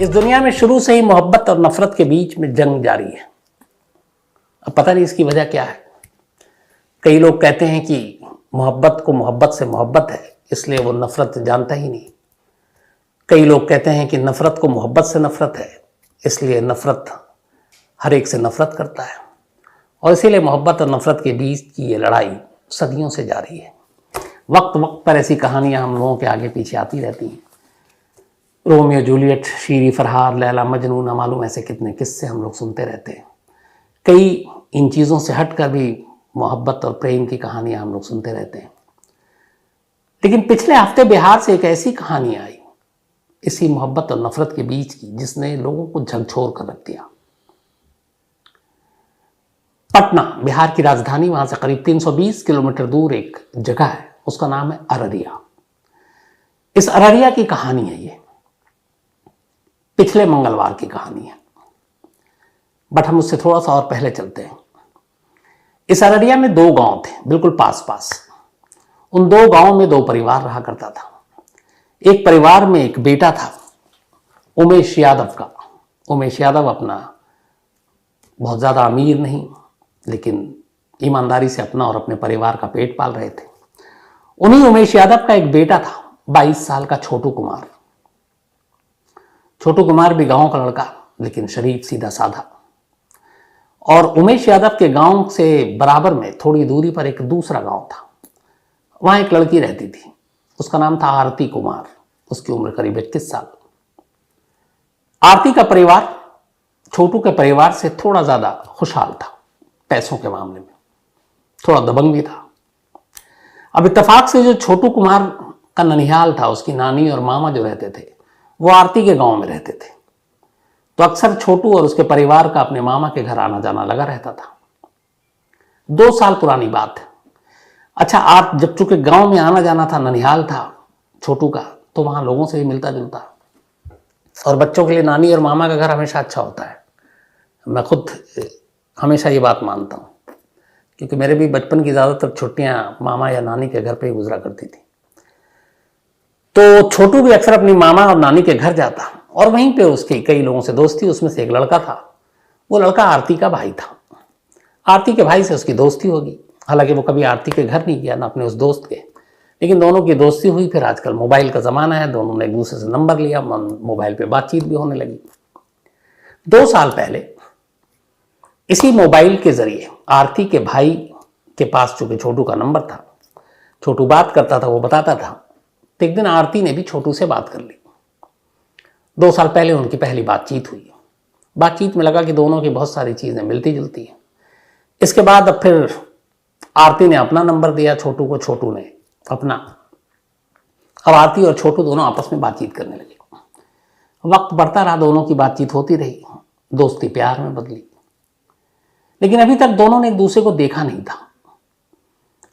इस दुनिया में शुरू से ही मोहब्बत और नफरत के बीच में जंग जारी है। अब पता नहीं इसकी वजह क्या है। कई लोग कहते हैं कि मोहब्बत को मोहब्बत से मोहब्बत है, इसलिए वो नफरत जानता ही नहीं। कई लोग कहते हैं कि नफरत को मोहब्बत से नफरत है, इसलिए नफरत हर एक से नफरत करता है। और इसीलिए मोहब्बत और नफरत के बीच की ये लड़ाई सदियों से जारी है। वक्त वक्त पर ऐसी कहानियां हम लोगों के आगे पीछे आती रहती हैं। रोमियो जूलियट, शीरी फरहाद, लैला मजनू, न मालूम ऐसे कितने किस्से हम लोग सुनते रहते हैं। कई इन चीज़ों से हटकर भी मोहब्बत और प्रेम की कहानियां हम लोग सुनते रहते हैं। लेकिन पिछले हफ्ते बिहार से एक ऐसी कहानी आई इसी मोहब्बत और नफरत के बीच की, जिसने लोगों को झकझोर कर रख दिया। पटना, बिहार की राजधानी, वहां से करीब 320 किलोमीटर दूर एक जगह है, उसका नाम है अररिया। इस अररिया की कहानी है ये, पिछले मंगलवार की कहानी है, बट हम उससे थोड़ा सा और पहले चलते हैं। इस अररिया में 2 गांव थे, बिल्कुल पास पास। उन 2 गांवों में 2 परिवार रहा करता था। एक परिवार में एक बेटा था, उमेश यादव का। उमेश यादव अपना बहुत ज़्यादा अमीर नहीं, लेकिन ईमानदारी से अपना और अपने परिवार का पेट पाल रहे थे। उन्हीं उमेश यादव का एक बेटा था, 22 साल का छोटू कुमार। छोटू कुमार भी गांव का लड़का, लेकिन शरीफ, सीधा साधा। और उमेश यादव के गांव से बराबर में थोड़ी दूरी पर एक दूसरा गांव था। वहां एक लड़की रहती थी, उसका नाम था आरती कुमार। उसकी उम्र करीब 21 साल। आरती का परिवार छोटू के परिवार से थोड़ा ज्यादा खुशहाल था, पैसों के मामले में थोड़ा दबंग भी था। अब इत्तेफाक से जो छोटू कुमार का ननिहाल था, उसकी नानी और मामा जो रहते थे वो आरती के गांव में रहते थे। तो अक्सर छोटू और उसके परिवार का अपने मामा के घर आना जाना लगा रहता था। 2 साल पुरानी बात है। अच्छा, आप जब चूंकि गांव में आना जाना था, ननिहाल था छोटू का, तो वहां लोगों से भी मिलता जुलता। और बच्चों के लिए नानी और मामा का घर हमेशा अच्छा होता है। मैं खुद हमेशा ये बात मानता हूँ, क्योंकि मेरे भी बचपन की ज़्यादातर छुट्टियां मामा या नानी के घर पे ही गुजरा करती थी। तो छोटू भी अक्सर अपनी मामा और नानी के घर जाता, और वहीं पे उसकी कई लोगों से दोस्ती। उसमें से एक लड़का था, वो लड़का आरती का भाई था। आरती के भाई से उसकी दोस्ती होगी। हालांकि वो कभी आरती के घर नहीं गया, ना अपने उस दोस्त के, लेकिन दोनों की दोस्ती हुई। फिर आजकल मोबाइल का ज़माना है, दोनों ने एक दूसरे से नंबर लिया, मोबाइल पे बातचीत भी होने लगी। 2 साल पहले इसी मोबाइल के जरिए आरती के भाई के पास चूंकि छोटू का नंबर था, छोटू बात करता था, वो बताता था। तो एक दिन आरती ने भी छोटू से बात कर ली। 2 साल पहले उनकी पहली बातचीत हुई। बातचीत में लगा कि दोनों की बहुत सारी चीज़ें मिलती जुलती हैं। इसके बाद अब फिर आरती ने अपना नंबर दिया छोटू को, छोटू ने अपना। अब आरती और छोटू दोनों आपस में बातचीत करने लगे। वक्त बढ़ता रहा, दोनों की बातचीत होती रही, दोस्ती प्यार में बदली। लेकिन अभी तक दोनों ने एक दूसरे को देखा नहीं था।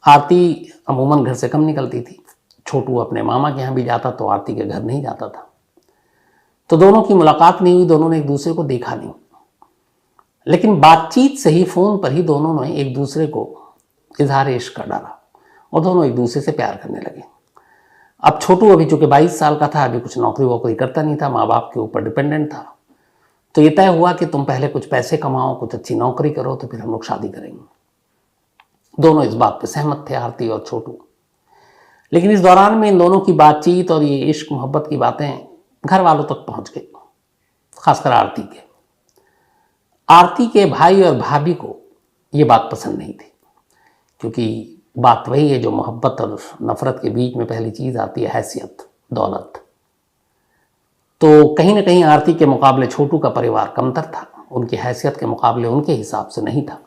आरती अमूमन घर से कम निकलती थी, छोटू अपने मामा के यहाँ भी जाता तो आरती के घर नहीं जाता था। तो दोनों की मुलाकात नहीं हुई, दोनों ने एक दूसरे को देखा नहीं। लेकिन बातचीत से ही, फोन पर ही दोनों ने एक दूसरे को इजहार इश्क कर डाला और दोनों एक दूसरे से प्यार करने लगे। अब छोटू अभी चूंकि 22 साल का था, अभी कुछ नौकरी वोकरी करता नहीं था, माँ बाप के ऊपर डिपेंडेंट था। तो ये तय हुआ कि तुम पहले कुछ पैसे कमाओ, कुछ अच्छी नौकरी करो, तो फिर हम लोग शादी करेंगे। दोनों इस बात पे सहमत थे, आरती और छोटू। लेकिन इस दौरान में इन दोनों की बातचीत और ये इश्क मोहब्बत की बातें घर वालों तक पहुंच गई, खासकर आरती के। आरती के भाई और भाभी को ये बात पसंद नहीं थी, क्योंकि बात वही है जो मोहब्बत और नफरत के बीच में पहली चीज आती है, हैसियत, दौलत। तो कहीं ना कहीं आरती के मुकाबले छोटू का परिवार कमतर था, उनकी हैसियत के मुकाबले उनके हिसाब से नहीं था।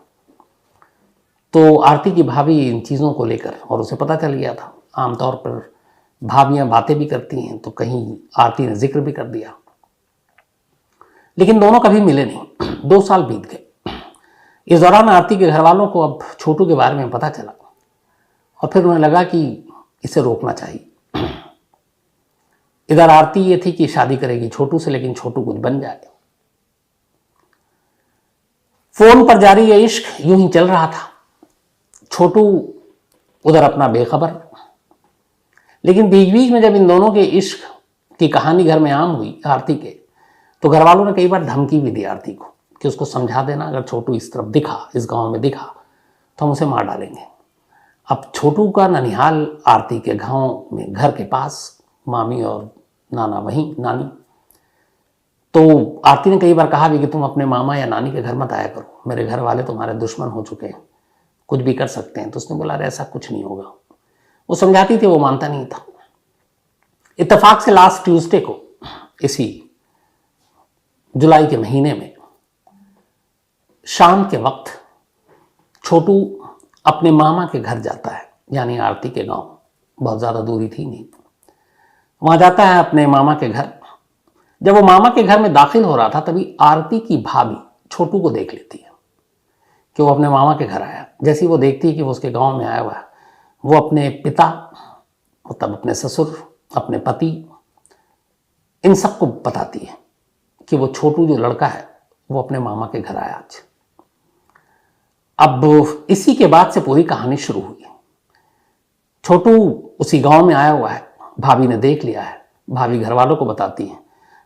तो आरती की भाभी इन चीज़ों को लेकर, और उसे पता चल गया था, आमतौर पर भाभियां बातें भी करती हैं, तो कहीं आरती ने जिक्र भी कर दिया। लेकिन दोनों कभी मिले नहीं। 2 साल बीत गए। इस दौरान आरती के घर वालों को अब छोटू के बारे में पता चला, और फिर उन्हें लगा कि इसे रोकना चाहिए। इधर आरती ये थी कि शादी करेगी छोटू से, लेकिन छोटू कुछ बन जाए। फोन पर जारी ये इश्क यूं ही चल रहा था, छोटू उधर अपना बेखबर। लेकिन बीच बीच में जब इन दोनों के इश्क की कहानी घर में आम हुई आरती के, तो घर वालों ने कई बार धमकी भी दी आरती को कि उसको समझा देना, अगर छोटू इस तरफ दिखा, इस गांव में दिखा, तो हम उसे मार डालेंगे। अब छोटू का ननिहाल आरती के गांव में, घर के पास, मामी और नाना वहीं, नानी। तो आरती ने कई बार कहा भी कि तुम अपने मामा या नानी के घर मत आया करो, मेरे घर वाले तुम्हारे दुश्मन हो चुके हैं, कुछ भी कर सकते हैं। तो उसने बोला अरे ऐसा कुछ नहीं होगा। वो समझाती थी, वो मानता नहीं था। इत्तेफाक से लास्ट ट्यूसडे को, इसी जुलाई के महीने में शाम के वक्त छोटू अपने मामा के घर जाता है, यानी आरती के गांव, बहुत ज़्यादा दूरी थी नहीं। वहां जाता है अपने मामा के घर। जब वो मामा के घर में दाखिल हो रहा था तभी आरती की भाभी छोटू को देख लेती है कि वो अपने मामा के घर आया। जैसे ही वो देखती है कि वो उसके गांव में आया हुआ है, वो अपने पिता, मतलब अपने ससुर, अपने पति, इन सबको बताती है कि वो छोटू जो लड़का है वो अपने मामा के घर आया आज। अब इसी के बाद से पूरी कहानी शुरू हुई। छोटू उसी गांव में आया हुआ है, भाभी ने देख लिया है, भाभी घर वालों को बताती है।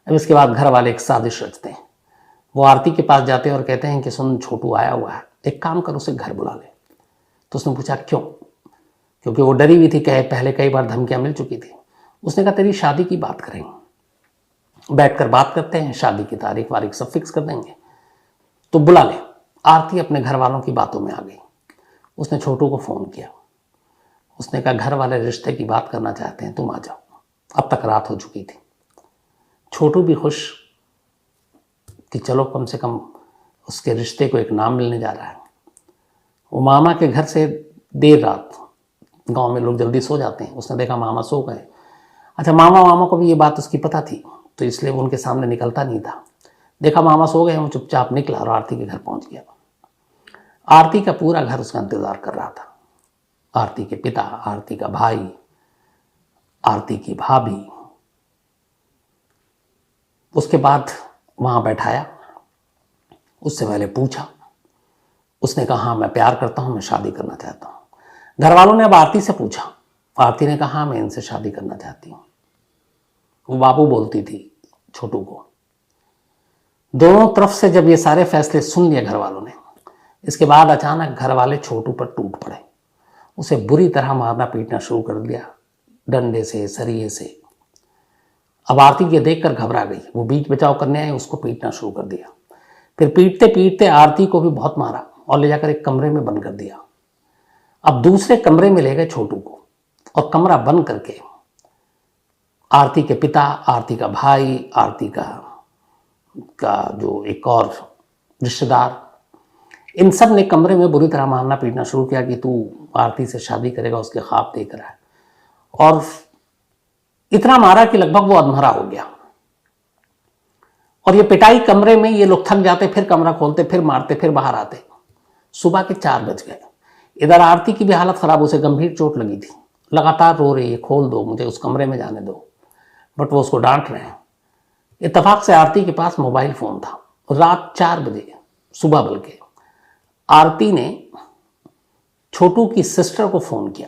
अब इसके बाद घर वाले एक साजिश रचते हैं। वो आरती के पास जाते हैं और कहते हैं कि सुन, छोटू आया हुआ है, एक काम कर, उसे घर बुला ले। तो उसने पूछा क्यों? क्योंकि वो डरी हुई थी, कहे पहले कई बार धमकियां मिल चुकी थी। उसने कहा तेरी शादी की बात करेंगे, बैठकर बात करते हैं, शादी की तारीख वारीख सब फिक्स कर देंगे, तो बुला ले। आरती अपने घर वालों की बातों में आ गई। उसने छोटू को फ़ोन किया। उसने कहा घर वाले रिश्ते की बात करना चाहते हैं, तुम आ जाओ। अब तक रात हो चुकी थी। छोटू भी खुश कि चलो कम से कम उसके रिश्ते को एक नाम मिलने जा रहा है। वो मामा के घर से देर रात, गांव में लोग जल्दी सो जाते हैं, उसने देखा मामा सो गए। अच्छा, मामा को भी ये बात उसकी पता थी, तो इसलिए वो उनके सामने निकलता नहीं था। देखा मामा सो गए, वो चुपचाप निकला और आरती के घर पहुंच गया। आरती का पूरा घर उसका इंतजार कर रहा था। आरती के पिता, आरती का भाई, आरती की भाभी। उसके बाद वहां बैठाया, उससे पहले पूछा। उसने कहा हाँ मैं प्यार करता हूं, मैं शादी करना चाहता हूं। घर वालों ने अब आरती से पूछा। आरती ने कहा हाँ मैं इनसे शादी करना चाहती हूं। वो बाबू बोलती थी छोटू को। दोनों तरफ से जब ये सारे फैसले सुन लिए घर वालों ने, इसके बाद अचानक घर वाले छोटू पर टूट पड़े। उसे बुरी तरह मारना पीटना शुरू कर दिया, डंडे से, सरिये से। अब आरती ये देखकर घबरा गई। वो बीच बचाव करने आई, उसको पीटना शुरू कर दिया। फिर पीटते पीटते आरती को भी बहुत मारा और ले जाकर एक कमरे में बंद कर दिया। अब दूसरे कमरे में ले गए छोटू को और कमरा बंद करके आरती के पिता, आरती का भाई, आरती का जो एक और रिश्तेदार, इन सब ने कमरे में बुरी तरह मारना पीटना शुरू किया कि तू आरती से शादी करेगा, उसके ख्वाब देख रहा है। और इतना मारा कि लगभग वो अधमरा हो गया। और ये पिटाई कमरे में, ये लोग थक जाते, फिर कमरा खोलते, फिर मारते, फिर बाहर आते। सुबह के 4 बज गए। इधर आरती की भी हालत खराब, उसे गंभीर चोट लगी थी, लगातार रो रही है, खोल दो मुझे, उस कमरे में जाने दो। बट वो उसको डांट रहे हैं। इत्तेफाक से आरती के पास मोबाइल फ़ोन था। रात 4 बजे, सुबह बल्कि, आरती ने छोटू की सिस्टर को फ़ोन किया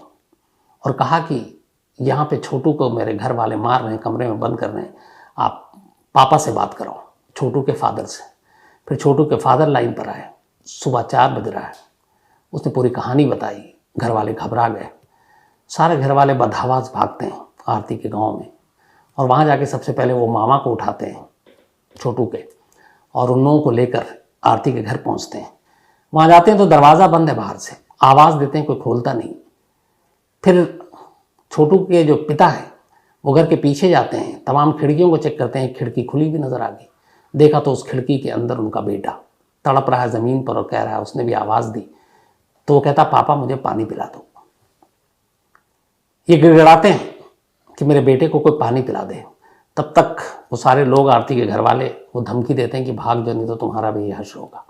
और कहा कि यहाँ पे छोटू को मेरे घर वाले मार रहे हैं, कमरे में बंद कर रहे हैं, आप पापा से बात करो, छोटू के फादर से। फिर छोटू के फादर लाइन पर आए। सुबह 4 बज रहा है। उसने पूरी कहानी बताई। घर वाले घबरा गए। सारे घर वाले बदहवास भागते हैं आरती के गांव में और वहाँ जाके सबसे पहले वो मामा को उठाते हैं छोटू के, और उन लोगों को लेकर आरती के घर पहुँचते हैं। वहाँ जाते हैं तो दरवाज़ा बंद है, बाहर से आवाज़ देते हैं, कोई खोलता नहीं। फिर छोटू के जो पिता है वो घर के पीछे जाते हैं, तमाम खिड़कियों को चेक करते हैं, खिड़की खुली भी नज़र आ गई। देखा तो उस खिड़की के अंदर उनका बेटा तड़प रहा है ज़मीन पर और कह रहा है, उसने भी आवाज़ दी तो वो कहता पापा मुझे पानी पिला दो। ये गिड़गिड़ाते हैं कि मेरे बेटे को कोई पानी पिला दे। तब तक वो सारे लोग, आरती के घर वाले, वो धमकी देते हैं कि भाग जाओ नहीं तो तुम्हारा भी हश्र होगा।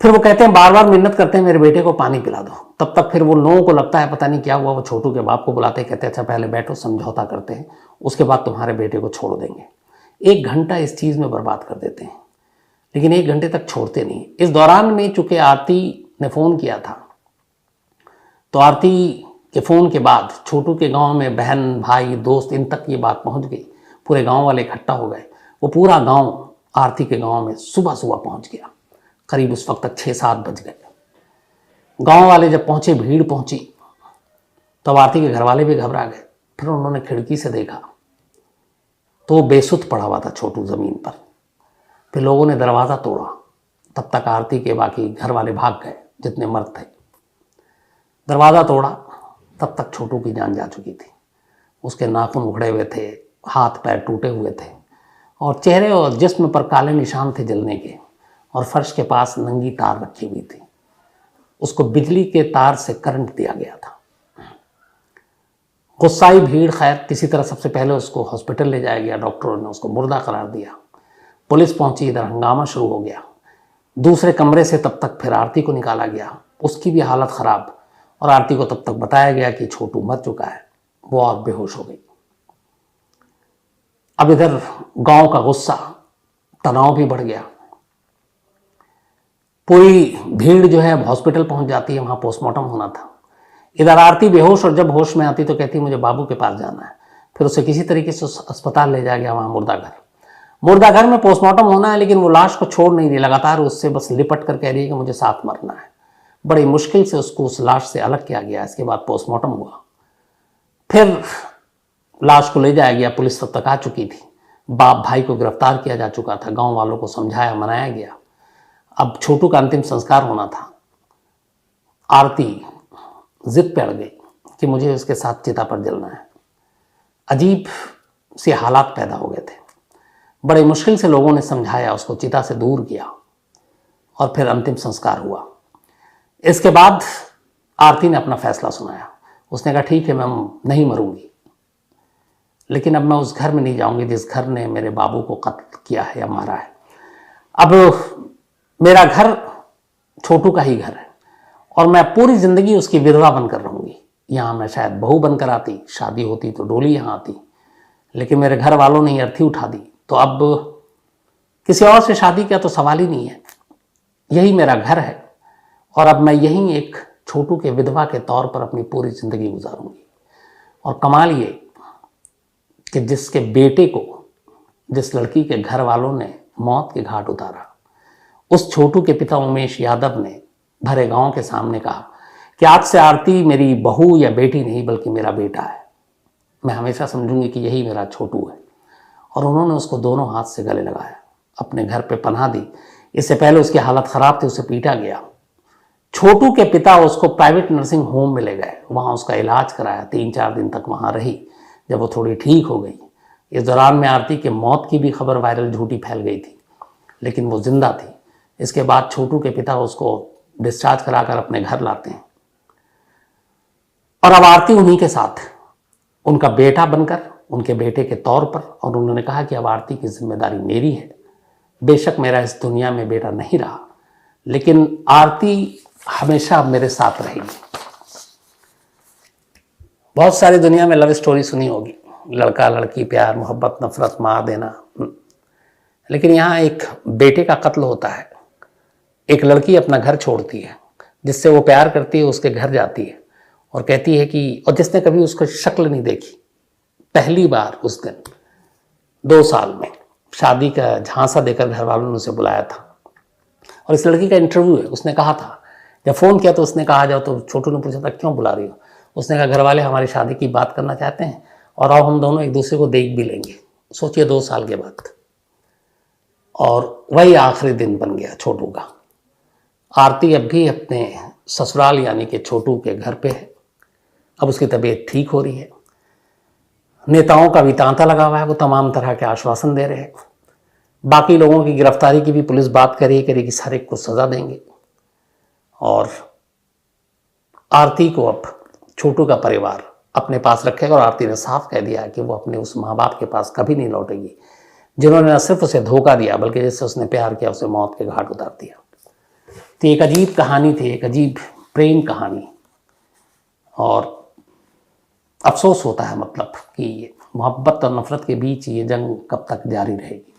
फिर वो कहते हैं, बार बार मिन्नत करते हैं मेरे बेटे को पानी पिला दो। तब तक फिर वो लोगों को लगता है पता नहीं क्या हुआ, वो छोटू के बाप को बुलाते हैं, कहते हैं अच्छा पहले बैठो, समझौता करते हैं, उसके बाद तुम्हारे बेटे को छोड़ देंगे। 1 घंटा इस चीज़ में बर्बाद कर देते हैं, लेकिन 1 घंटे तक छोड़ते नहीं। इस दौरान में चूंकि आरती ने फ़ोन किया था, तो आरती के फ़ोन के बाद छोटू के गांव में बहन, भाई, दोस्त, इन तक ये बात पहुंच गई। पूरे गांव वाले इकट्ठा हो गए। वो पूरा गांव आरती के गांव में सुबह सुबह पहुंच गया। करीब उस वक्त तक 6-7 बज गए। गांव वाले जब पहुंचे, भीड़ पहुंची, तब आरती के घर वाले भी घबरा गए। फिर उन्होंने खिड़की से देखा तो वो बेसुध पड़ा हुआ था छोटू ज़मीन पर। फिर लोगों ने दरवाज़ा तोड़ा। तब तक आरती के बाकी घर वाले भाग गए, जितने मर्द थे। दरवाज़ा तोड़ा, तब तक छोटू की जान जा चुकी थी। उसके नाखून उखड़े हुए थे, हाथ पैर टूटे हुए थे और चेहरे और जिस्म पर काले निशान थे जलने के, और फर्श के पास नंगी तार रखी हुई थी। उसको बिजली के तार से करंट दिया गया था। गुस्साई भीड़ खैर किसी तरह सबसे पहले उसको हॉस्पिटल ले जाया गया। डॉक्टरों ने उसको मुर्दा करार दिया। पुलिस पहुंची, इधर हंगामा शुरू हो गया। दूसरे कमरे से तब तक फिर आरती को निकाला गया, उसकी भी हालत ख़राब, और आरती को तब तक बताया गया कि छोटू मर चुका है। वो और बेहोश हो गई। अब इधर गांव का गुस्सा, तनाव भी बढ़ गया। पूरी भीड़ जो है हॉस्पिटल पहुंच जाती है, वहां पोस्टमार्टम होना था। इधर आरती बेहोश, और जब होश में आती तो कहती मुझे बाबू के पास जाना है। फिर उसे किसी तरीके से अस्पताल ले जाया गया, वहां मुर्दाघर में पोस्टमार्टम होना है, लेकिन वो लाश को छोड़ नहीं रही, लगातार उससे बस लिपट कर कह रही है कि मुझे साथ मरना है। बड़ी मुश्किल से उसको उस लाश से अलग किया गया। इसके बाद पोस्टमार्टम हुआ, फिर लाश को ले जाया गया। पुलिस तब तक आ चुकी थी, बाप भाई को गिरफ्तार किया जा चुका था, गांव वालों को समझाया मनाया गया। अब छोटू का अंतिम संस्कार होना था। आरती जिद पे अड़ गई कि मुझे उसके साथ चिता पर जलना है। अजीब से हालात पैदा हो गए थे। बड़े मुश्किल से लोगों ने समझाया, उसको चिता से दूर किया, और फिर अंतिम संस्कार हुआ। इसके बाद आरती ने अपना फैसला सुनाया। उसने कहा ठीक है, मैं नहीं मरूंगी, लेकिन अब मैं उस घर में नहीं जाऊंगी जिस घर ने मेरे बाबू को कत्ल किया है या मारा है। अब मेरा घर छोटू का ही घर है, और मैं पूरी जिंदगी उसकी विधवा बनकर रहूंगी। यहाँ मैं शायद बहू बनकर आती, शादी होती तो डोली यहाँ आती, लेकिन मेरे घर वालों ने अर्थी उठा दी, तो अब किसी और से शादी का तो सवाल ही नहीं है। यही मेरा घर है, और अब मैं यहीं एक छोटू के विधवा के तौर पर अपनी पूरी जिंदगी गुजारूंगी। और कमाल ये कि जिसके बेटे को जिस लड़की के घर वालों ने मौत के घाट उतारा, उस छोटू के पिता उमेश यादव ने भरे गांव के सामने कहा कि आज से आरती मेरी बहू या बेटी नहीं बल्कि मेरा बेटा है। मैं हमेशा समझूंगी कि यही मेरा छोटू है। और उन्होंने उसको दोनों हाथ से गले लगाया, अपने घर पे पनाह दी। इससे पहले उसकी हालत ख़राब थी, उसे पीटा गया। छोटू के पिता उसको प्राइवेट नर्सिंग होम में ले गए, वहाँ उसका इलाज कराया। 3-4 दिन तक वहाँ रही, जब वो थोड़ी ठीक हो गई। इस दौरान में आरती के मौत की भी खबर वायरल झूठी फैल गई थी, लेकिन वो जिंदा थी। इसके बाद छोटू के पिता उसको डिस्चार्ज कराकर अपने घर लाते हैं, और अब आरती उन्हीं के साथ, उनका बेटा बनकर, उनके बेटे के तौर पर। और उन्होंने कहा कि अब आरती की जिम्मेदारी मेरी है। बेशक मेरा इस दुनिया में बेटा नहीं रहा, लेकिन आरती हमेशा अब मेरे साथ रहेगी। बहुत सारी दुनिया में लव स्टोरी सुनी होगी, लड़का लड़की, प्यार मोहब्बत, नफरत, मार देना, लेकिन यहाँ एक बेटे का कत्ल होता है। एक लड़की अपना घर छोड़ती है, जिससे वो प्यार करती है, उसके घर जाती है और कहती है कि, और जिसने कभी उसको शक्ल नहीं देखी, पहली बार उस दिन 2 साल में शादी का झांसा देकर घर वालों ने उसे बुलाया था। और इस लड़की का इंटरव्यू है। उसने कहा था, जब फ़ोन किया तो उसने कहा आ जाओ, तो छोटू ने पूछा था क्यों बुला रही हो। उसने कहा घर वाले हमारी शादी की बात करना चाहते हैं, और अब हम दोनों एक दूसरे को देख भी लेंगे। सोचिए 2 साल के बाद। और वही आखिरी दिन बन गया छोटू का। आरती अब भी अपने ससुराल यानी कि छोटू के घर पे है। अब उसकी तबीयत ठीक हो रही है। नेताओं का भी तांता लगा हुआ है, वो तमाम तरह के आश्वासन दे रहे हैं। बाकी लोगों की गिरफ्तारी की भी पुलिस बात करेगी, हर एक को सज़ा देंगे। और आरती को अब छोटू का परिवार अपने पास रखेगा, और आरती ने साफ कह दिया कि वो अपने उस माँ बाप के पास कभी नहीं लौटेगी, जिन्होंने न सिर्फ उसे धोखा दिया बल्कि जिससे उसने प्यार किया उसे मौत के घाट उतार दिया। तो एक अजीब कहानी थी, एक अजीब प्रेम कहानी। और अफसोस होता है मतलब कि मोहब्बत और नफरत के बीच ये जंग कब तक जारी रहेगी।